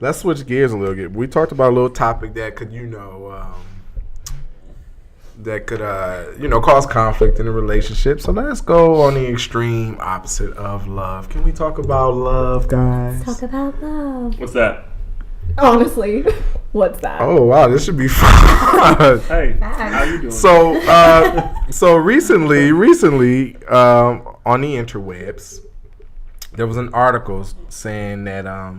let's switch gears a little bit. We talked about a little topic that could, cause conflict in a relationship. So let's go on the extreme opposite of love. Can we talk about love, guys? Let's talk about love. What's that? Honestly, what's that? Oh wow, this should be fun. Hey, how you doing? So recently, on the interwebs, there was an article saying that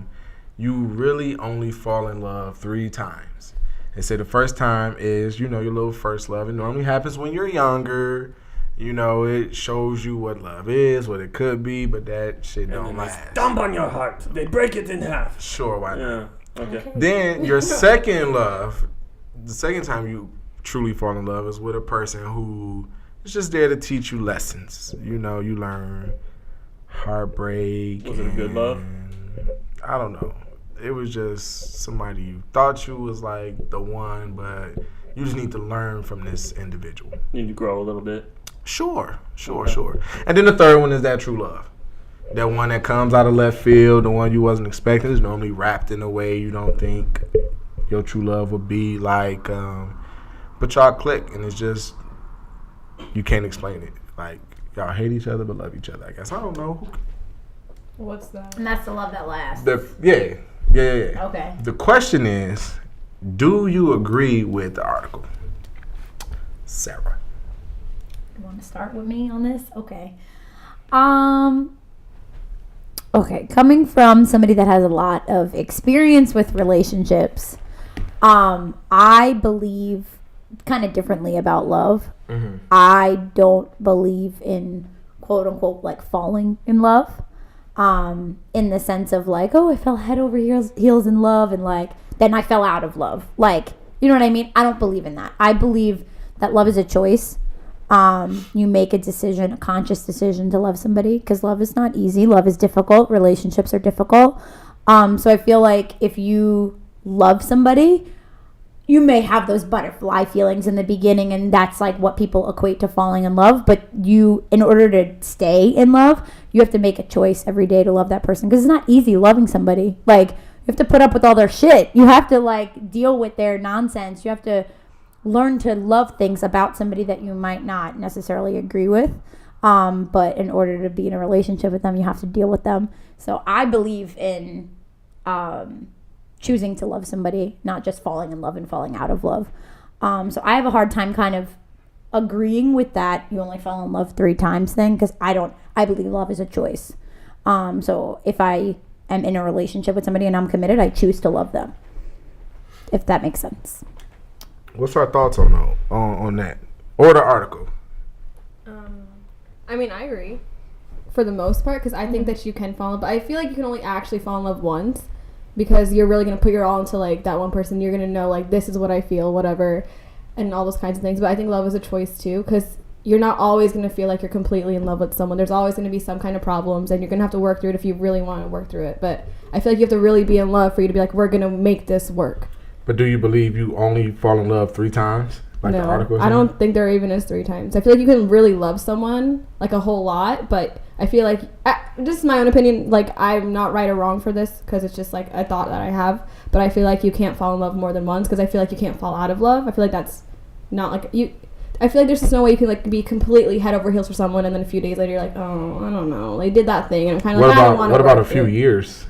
you really only fall in love 3 times. They said the first time is, your little first love. It normally happens when you're younger. It shows you what love is, what it could be, but that shit don't last. Stomp on your heart. They break it in half. Sure, why not? Yeah. Okay. Then your second love, the second time you truly fall in love is with a person who is just there to teach you lessons. You learn heartbreak. Was it a good love? I don't know. It was just somebody you thought you was like the one, but you just need to learn from this individual. You need to grow a little bit. Sure. And then the third one is that true love. That one that comes out of left field, the one you wasn't expecting, is normally wrapped in a way you don't think your true love would be like. But y'all click, and it's just, you can't explain it. Like, y'all hate each other but love each other, I guess. I don't know. What's that? And that's the love that lasts. Yeah. Okay. The question is, do you agree with the article? Sarah. You want to start with me on this? Okay. Okay, coming from somebody that has a lot of experience with relationships, I believe kind of differently about love. Mm-hmm. I don't believe in quote unquote like falling in love, in the sense of like, oh, I fell head over heels in love, and like then I fell out of love. Like, you know what I mean? I don't believe in that. I believe that love is a choice. You make a decision, a conscious decision to love somebody, because love is not easy. Love is difficult. Relationships are difficult. So I feel like if you love somebody, you may have those butterfly feelings in the beginning, and that's like what people equate to falling in love. But in order to stay in love, you have to make a choice every day to love that person, because it's not easy loving somebody. Like, you have to put up with all their shit. You have to like deal with their nonsense. You have to learn to love things about somebody that you might not necessarily agree with. But in order to be in a relationship with them, you have to deal with them. So I believe in choosing to love somebody, not just falling in love and falling out of love. So I have a hard time kind of agreeing with that you only fall in love 3 times thing, because I believe love is a choice. So if I am in a relationship with somebody and I'm committed, I choose to love them, if that makes sense. What's our thoughts on that? Or the article? I mean, I agree for the most part, because I think that you can fall in love, but I feel like you can only actually fall in love once, because you're really going to put your all into like that one person. You're going to know like, this is what I feel, whatever, and all those kinds of things. But I think love is a choice too, because you're not always going to feel like you're completely in love with someone. There's always going to be some kind of problems, and you're going to have to work through it if you really want to work through it. But I feel like you have to really be in love for you to be like, we're going to make this work. But do you believe you only fall in love 3 times? Like no, the article? I don't think there even is 3 times. I feel like you can really love someone like a whole lot, but I feel like, this is my own opinion, like I'm not right or wrong for this, because it's just like a thought that I have, but I feel like you can't fall in love more than once, because I feel like you can't fall out of love. I feel like that's not like you. I feel like there's just no way you can like be completely head over heels for someone, and then a few days later you're like, oh, I don't know, they did that thing, and I'm kind of like, I don't want to. What about a few years?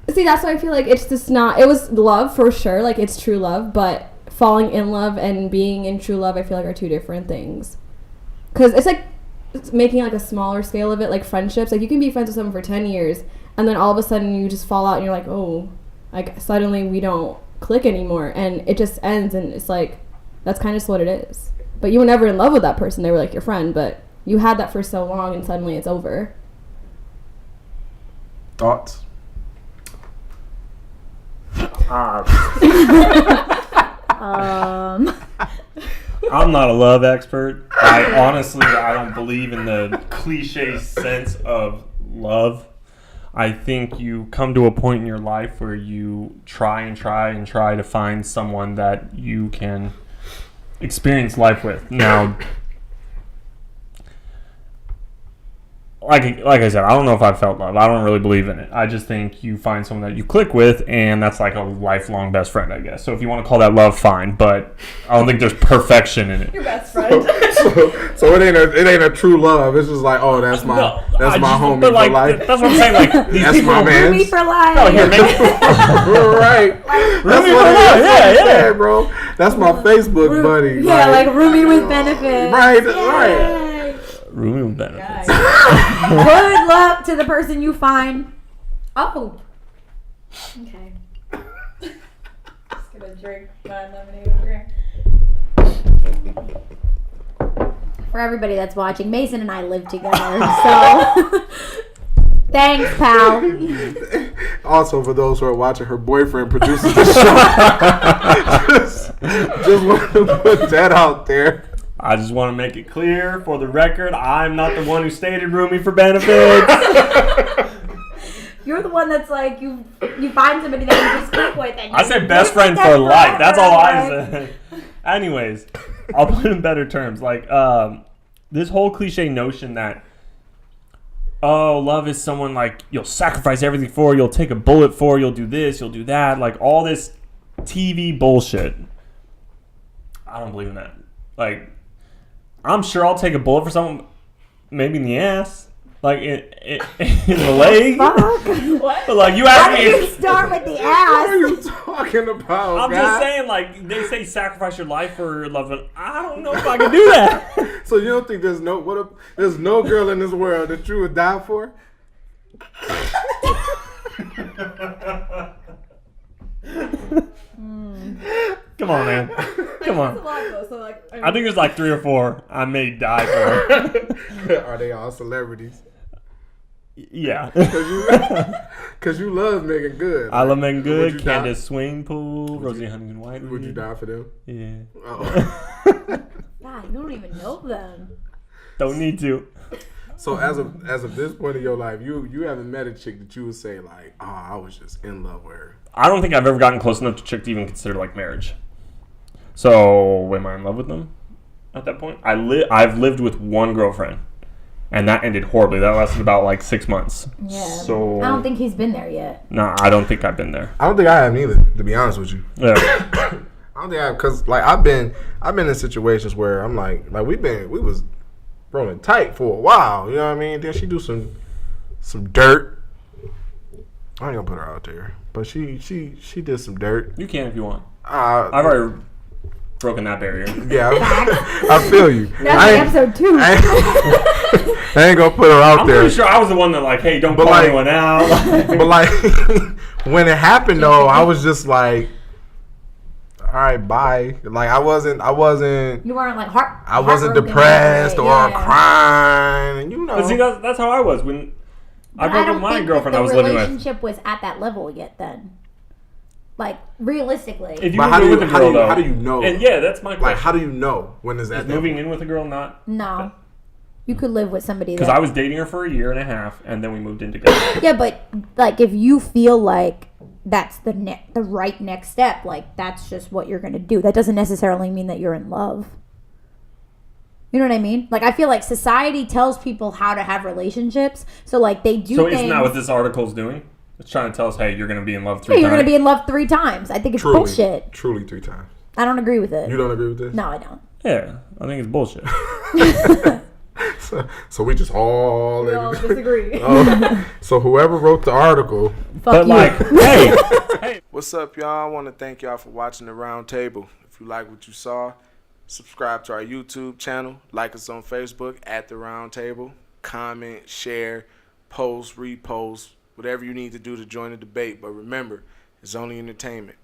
See, that's why I feel like it's just not. It was love for sure, like it's true love, but falling in love and being in true love, I feel like are 2 different things. Because it's like making like a smaller scale of it, like friendships. Like you can be friends with someone for 10 years, and then all of a sudden you just fall out, and you're like, oh, like suddenly we don't click anymore, and it just ends, and it's like that's kind of just what it is. But you were never in love with that person; they were like your friend, but you had that for so long, and suddenly it's over. Thoughts? I'm not a love expert. I don't believe in the cliche sense of love. I think you come to a point in your life where you try to find someone that you can experience life with. Now, like I said, I don't know if I felt love. I don't really believe in it. I just think you find someone that you click with, and that's like a lifelong best friend, I guess. So if you want to call that love, fine. But I don't think there's perfection in it. Your best friend. So it ain't a true love. It's just like, oh, that's my homie but like, for life. That's what I'm saying. Like these That's people, my man. Me for life. No, here, maybe, Right. That's Roomie what for life, I yeah. said, bro. That's my Facebook buddy. Yeah, like roomie with benefits. Right, Yay. right. room benefits. Good luck to the person you find. Oh. Okay. Just gonna drink my lemonade over here. For everybody that's watching, Mason and I live together, so thanks, pal. Also, for those who are watching, her boyfriend produces the show. just wanted to put that out there. I just want to make it clear for the record, I'm not the one who stated roomie for benefits. You're the one that's like you find somebody that you just click with. And I said best friend for life. That's all I said. Anyways, I'll put it in better terms. Like, this whole cliche notion that, oh, love is someone like you'll sacrifice everything for, you'll take a bullet for, you'll do this, you'll do that. Like, all this TV bullshit. I don't believe in that. Like, I'm sure I'll take a bullet for someone, maybe in the ass, like in the leg. What? But like you How asked did you me, start with the What are ass? you talking about? I'm guy? just saying, like they say, sacrifice your life for your loved one. I don't know if I can do that. So you don't think there's no there's no girl in this world that you would die for? Come on, man. Come That's a on. lot though, so like I think there's like 3 or 4 I may die for. Are they all celebrities? Yeah. Cause you love Megan Good. I love Megan Would Good, you die? Candace Swingpool, Rosie Huntington Whiteley. Would you die for them? Yeah. Oh. God, you don't even know them. Don't need to. So as of this point in your life, you haven't met a chick that you would say like, oh, I was just in love with her. I don't think I've ever gotten close enough to chick to even consider like marriage. So, am I in love with them at that point? I've lived with one girlfriend, and that ended horribly. That lasted about like 6 months. Yeah. So, I don't think he's been there yet. no, I don't think I've been there. I don't think I have neither, to be honest with you. Yeah. I don't think I have, cause like I've been in situations where I'm like we was rolling tight for a while. You know what I mean? Then she do some dirt. I ain't gonna put her out there, but she did some dirt. You can if you want. I've I've already broken that barrier. Yeah, I feel you. That's I like ain't, episode 2. I ain't gonna put her out I'm there. pretty sure I was the one that like, hey, don't But call like- anyone out. But like when it happened though, I was just like, all right, bye. Like I wasn't You weren't like I wasn't heartbroken depressed over or it, yeah. crying. You know. But see, that's how I was when I But broke don't up with my think girlfriend that I was the living with. relationship was at that level yet then. Like realistically. If you But move in with a girl, though, how do you know? and yeah, that's my Like question. how do you know when is that? Is moving in with a girl not? No. You could live with somebody Because that I was dating her for a year and a half, and then we moved in together. Yeah, but like if you feel like that's the right next step, like that's just what you're gonna do. That doesn't necessarily mean that you're in love. You know what I mean? Like I feel like society tells people how to have relationships, so like they do. So things, isn't that what this article's doing? It's trying to tell us, hey, you're going to be in love 3 Yeah, you're times. gonna be in love 3 times. I think it's bullshit. Truly 3 times. I don't agree with it. You don't agree with this? No, I don't. Yeah, I think it's bullshit. So we just all we all disagree. So whoever wrote the article. Fuck But you. like, hey, What's up, y'all? I want to thank y'all for watching the Round Table. If you like what you saw, subscribe to our YouTube channel, like us on Facebook at the Round Table, comment, share, post, repost, whatever you need to do to join the debate. But remember, it's only entertainment.